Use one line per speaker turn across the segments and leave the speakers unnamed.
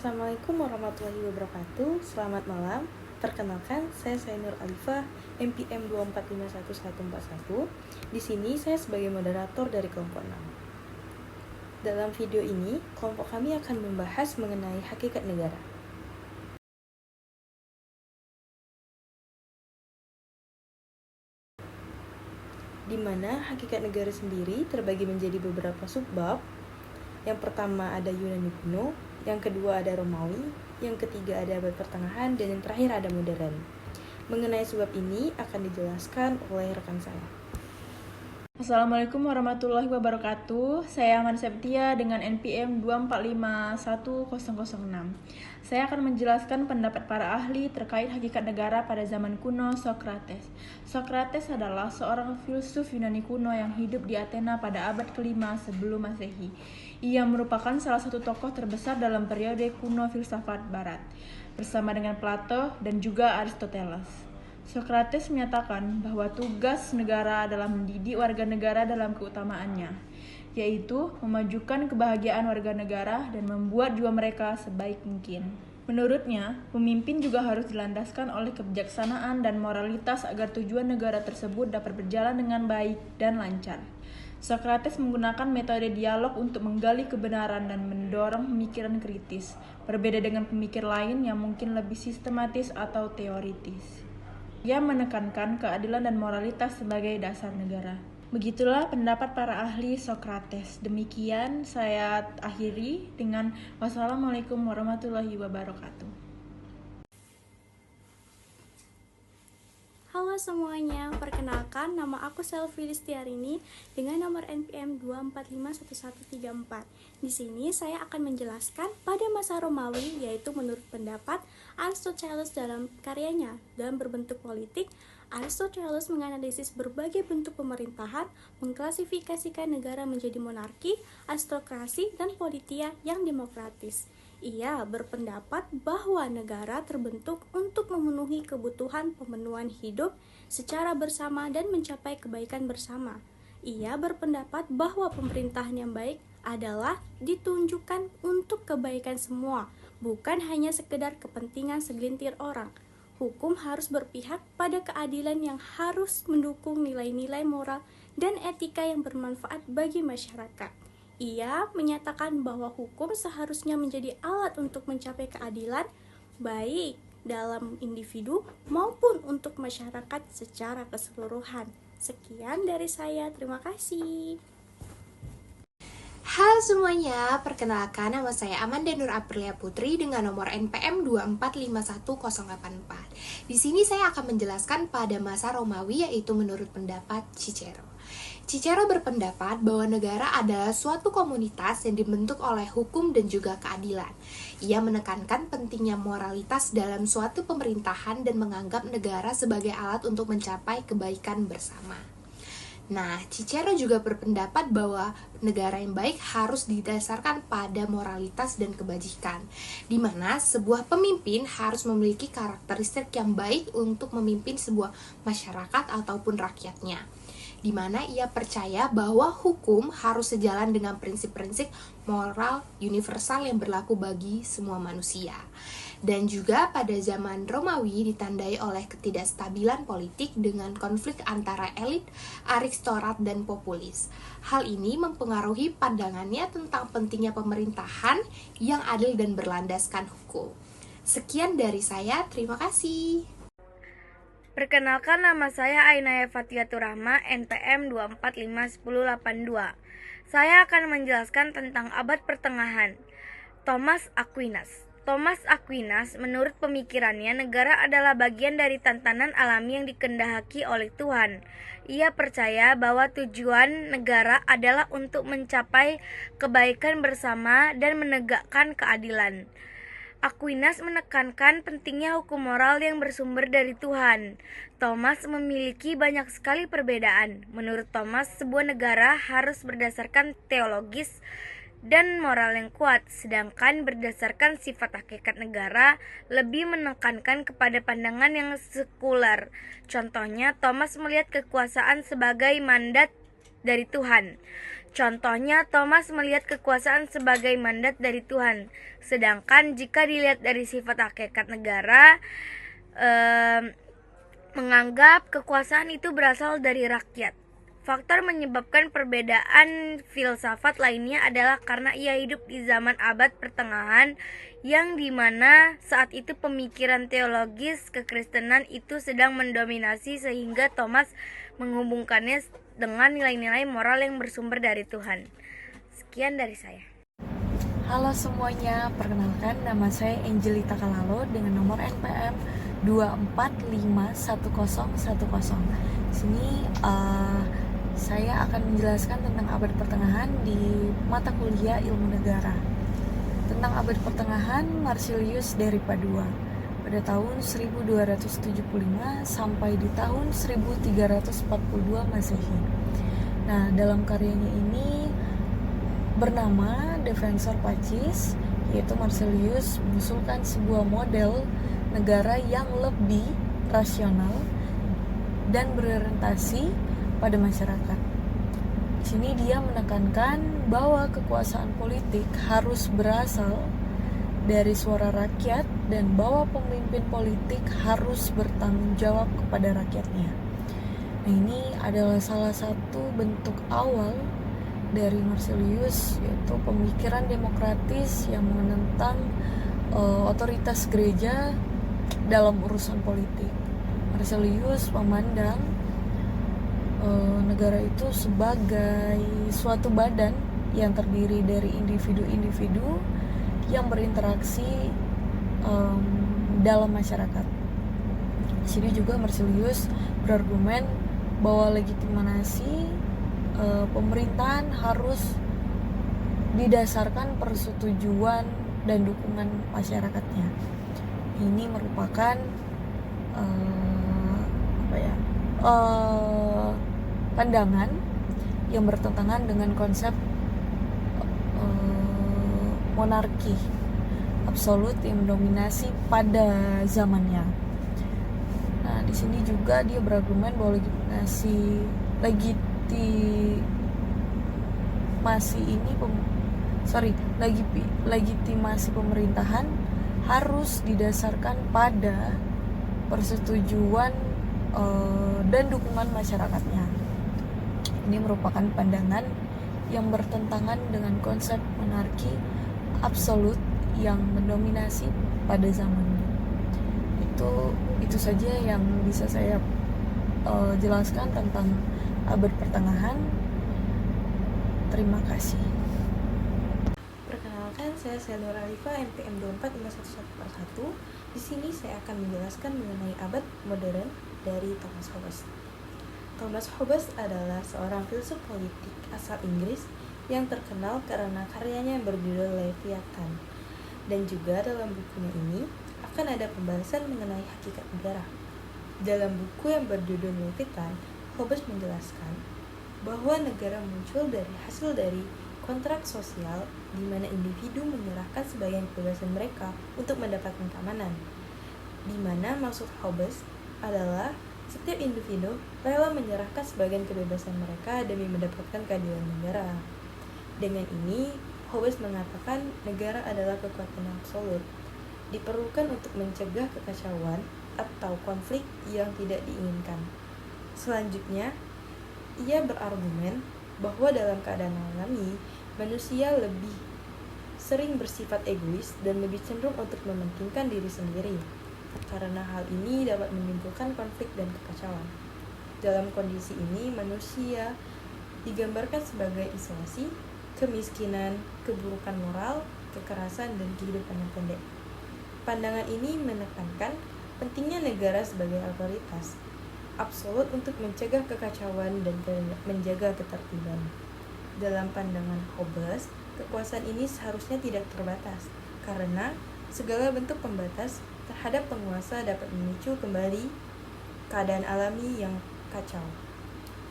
Assalamualaikum warahmatullahi wabarakatuh. Selamat malam. Perkenalkan, saya Sainur Alifah, MPM 2451141. Di sini saya sebagai moderator dari kelompok 6. Dalam video ini, kelompok kami akan membahas mengenai hakikat negara. Di mana hakikat negara sendiri terbagi menjadi beberapa subbab. Yang pertama ada Yunani kuno, yang kedua ada Romawi, yang ketiga ada abad pertengahan, dan yang terakhir ada modern. Mengenai sebab ini akan dijelaskan oleh rekan saya.
Assalamualaikum warahmatullahi wabarakatuh. Saya Aman Septia dengan NPM 2451006. Saya akan menjelaskan pendapat para ahli terkait hakikat negara pada zaman kuno Socrates. Socrates adalah seorang filsuf Yunani kuno yang hidup di Athena pada abad ke-5 sebelum Masehi. Ia merupakan salah satu tokoh terbesar dalam periode kuno filsafat barat, bersama dengan Plato dan juga Aristoteles. Socrates menyatakan bahwa tugas negara adalah mendidik warga negara dalam keutamaannya, yaitu memajukan kebahagiaan warga negara dan membuat jiwa mereka sebaik mungkin. Menurutnya, pemimpin juga harus dilandaskan oleh kebijaksanaan dan moralitas agar tujuan negara tersebut dapat berjalan dengan baik dan lancar. Socrates menggunakan metode dialog untuk menggali kebenaran dan mendorong pemikiran kritis, berbeda dengan pemikir lain yang mungkin lebih sistematis atau teoritis. Ia menekankan keadilan dan moralitas sebagai dasar negara. Begitulah pendapat para ahli Socrates. Demikian saya akhiri dengan wassalamualaikum warahmatullahi wabarakatuh.
Halo semuanya, perkenalkan nama aku Selvi Listiarini dengan nomor NPM 2451134. Di sini saya akan menjelaskan pada masa Romawi, yaitu menurut pendapat Aristoteles dalam karyanya Dalam Berbentuk Politik. Aristoteles menganalisis berbagai bentuk pemerintahan, mengklasifikasikan negara menjadi monarki, aristokrasi, dan politia yang demokratis. Ia berpendapat bahwa negara terbentuk untuk memenuhi kebutuhan pemenuhan hidup secara bersama dan mencapai kebaikan bersama. Ia berpendapat bahwa pemerintahan yang baik adalah ditunjukkan untuk kebaikan semua, bukan hanya sekedar kepentingan segelintir orang. Hukum harus berpihak pada keadilan yang harus mendukung nilai-nilai moral dan etika yang bermanfaat bagi masyarakat. Ia menyatakan bahwa hukum seharusnya menjadi alat untuk mencapai keadilan, baik dalam individu maupun untuk masyarakat secara keseluruhan. Sekian dari saya, terima kasih.
Halo semuanya, perkenalkan nama saya Amanda Nur Aprilia Putri dengan nomor NPM 2451084. Di sini saya akan menjelaskan pada masa Romawi, yaitu menurut pendapat Cicero. Cicero berpendapat bahwa negara adalah suatu komunitas yang dibentuk oleh hukum dan juga keadilan. Ia menekankan pentingnya moralitas dalam suatu pemerintahan dan menganggap negara sebagai alat untuk mencapai kebaikan bersama. Nah, Cicero juga berpendapat bahwa negara yang baik harus didasarkan pada moralitas dan kebajikan, di mana sebuah pemimpin harus memiliki karakteristik yang baik untuk memimpin sebuah masyarakat ataupun rakyatnya, di mana ia percaya bahwa hukum harus sejalan dengan prinsip-prinsip moral universal yang berlaku bagi semua manusia. Dan juga pada zaman Romawi ditandai oleh ketidakstabilan politik dengan konflik antara elit, aristokrat, dan populis. Hal ini mempengaruhi pandangannya tentang pentingnya pemerintahan yang adil dan berlandaskan hukum. Sekian dari saya, terima kasih.
Perkenalkan, nama saya Ainaya Fatiatur Rahma, NPM 2451082. Saya akan menjelaskan tentang abad pertengahan. Thomas Aquinas. Thomas Aquinas, menurut pemikirannya, negara adalah bagian dari tantangan alami yang dikehendaki oleh Tuhan. Ia percaya bahwa tujuan negara adalah untuk mencapai kebaikan bersama dan menegakkan keadilan. Aquinas menekankan pentingnya hukum moral yang bersumber dari Tuhan. Thomas memiliki banyak sekali perbedaan. Menurut Thomas, sebuah negara harus berdasarkan teologis dan moral yang kuat, sedangkan berdasarkan sifat hakikat negara lebih menekankan kepada pandangan yang sekuler. Contohnya, Thomas melihat kekuasaan sebagai mandat dari Tuhan, Contohnya, Thomas melihat kekuasaan sebagai mandat dari Tuhan. Sedangkan jika dilihat dari sifat hakikat negara, menganggap kekuasaan itu berasal dari rakyat. Faktor menyebabkan perbedaan filsafat lainnya adalah karena ia hidup di zaman abad pertengahan yang dimana saat itu pemikiran teologis kekristenan itu sedang mendominasi sehingga Thomas menghubungkannya dengan nilai-nilai moral yang bersumber dari Tuhan. Sekian dari saya.
Halo semuanya, perkenalkan nama saya Angelita Kalalo dengan nomor NPM 2451010. Sini saya akan menjelaskan tentang abad pertengahan di mata kuliah ilmu negara. Tentang abad pertengahan, Marsilius dari Padua pada tahun 1275 sampai di tahun 1342 Masehi. Nah, dalam karyanya ini bernama Defensor Pacis, yaitu Marsilius mengusulkan sebuah model negara yang lebih rasional dan berorientasi pada masyarakat. Di sini dia menekankan bahwa kekuasaan politik harus berasal dari suara rakyat dan bahwa pemimpin politik harus bertanggung jawab kepada rakyatnya. Nah, ini adalah salah satu bentuk awal dari Marsilius, yaitu pemikiran demokratis yang menentang otoritas gereja dalam urusan politik. Marsilius memandang negara itu sebagai suatu badan yang terdiri dari individu-individu yang berinteraksi dalam masyarakat. Di sini juga Marsilius berargumen bahwa legitimasi pemerintahan harus didasarkan persetujuan dan dukungan masyarakatnya. Ini merupakan pandangan yang bertentangan dengan konsep monarki absolut yang mendominasi pada zamannya. Nah, di sini juga dia berargumen bahwa legitimasi pemerintahan harus didasarkan pada persetujuan dan dukungan masyarakatnya. Ini merupakan pandangan yang bertentangan dengan konsep monarki absolut yang mendominasi pada zamannya. Itu saja yang bisa saya jelaskan tentang abad pertengahan. Terima kasih. Perkenalkan, saya Selnur Alifa, NPM 24511/1. Di sini saya akan menjelaskan mengenai abad modern dari Thomas Hobbes. Thomas Hobbes adalah seorang filsuf politik asal Inggris yang terkenal karena karyanya yang berjudul Leviathan. Dan juga dalam bukunya ini akan ada pembahasan mengenai hakikat negara. Dalam buku yang berjudul Leviathan, Hobbes menjelaskan bahwa negara muncul dari hasil dari kontrak sosial di mana individu menyerahkan sebagian kebebasan mereka untuk mendapatkan keamanan. Di mana maksud Hobbes adalah setiap individu rela menyerahkan sebagian kebebasan mereka demi mendapatkan keadilan negara. Dengan ini, Hobbes mengatakan negara adalah kekuatan absolut, diperlukan untuk mencegah kekacauan atau konflik yang tidak diinginkan. Selanjutnya, ia berargumen bahwa dalam keadaan alami, manusia lebih sering bersifat egois dan lebih cenderung untuk mementingkan diri sendiri. Karena hal ini dapat menimbulkan konflik dan kekacauan. Dalam kondisi ini, manusia digambarkan sebagai isolasi, kemiskinan, keburukan moral, kekerasan, dan kehidupan yang pendek. Pandangan ini menekankan pentingnya negara sebagai otoritas absolut untuk mencegah kekacauan dan menjaga ketertiban. Dalam pandangan Hobbes, kekuasaan ini seharusnya tidak terbatas, karena segala bentuk pembatas terhadap penguasa dapat memicu kembali keadaan alami yang kacau,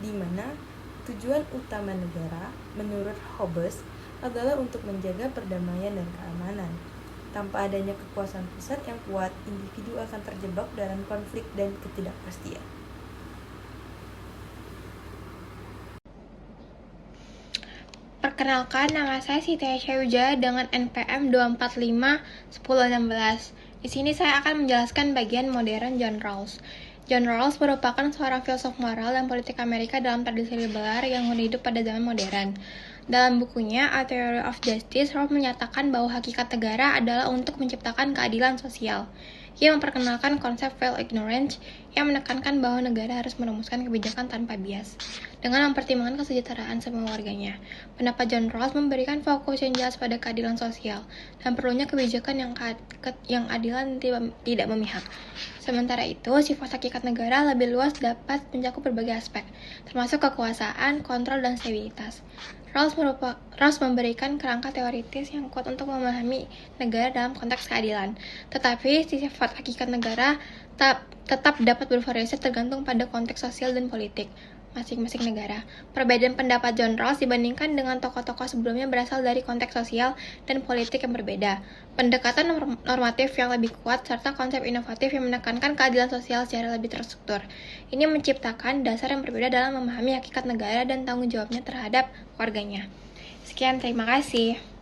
di mana tujuan utama negara menurut Hobbes adalah untuk menjaga perdamaian dan keamanan. Tanpa adanya kekuasaan pusat yang kuat, individu akan terjebak dalam konflik dan ketidakpastian.
Perkenalkan, nama saya Siti Aisyah Wijaya dengan NPM 2451016. Di sini saya akan menjelaskan bagian modern John Rawls. John Rawls merupakan seorang filsuf moral dan politik Amerika dalam tradisi liberal yang hidup pada zaman modern. Dalam bukunya A Theory of Justice, Rawls menyatakan bahwa hakikat negara adalah untuk menciptakan keadilan sosial. Ia memperkenalkan konsep veil ignorance yang menekankan bahwa negara harus merumuskan kebijakan tanpa bias, dengan mempertimbangkan kesejahteraan semua warganya. Pendapat John Rawls memberikan fokus yang jelas pada keadilan sosial dan perlunya kebijakan yang adil dan tidak memihak. Sementara itu, sifat hakikat negara lebih luas dapat mencakup berbagai aspek, termasuk kekuasaan, kontrol, dan stabilitas. Rawls memberikan kerangka teoritis yang kuat untuk memahami negara dalam konteks keadilan. Tetapi, sifat hakikat negara tetap dapat bervariasi tergantung pada konteks sosial dan politik masing-masing negara. Perbedaan pendapat John Rawls dibandingkan dengan tokoh-tokoh sebelumnya berasal dari konteks sosial dan politik yang berbeda. Pendekatan normatif yang lebih kuat serta konsep inovatif yang menekankan keadilan sosial secara lebih terstruktur. Ini menciptakan dasar yang berbeda dalam memahami hakikat negara dan tanggung jawabnya terhadap warganya. Sekian, terima kasih.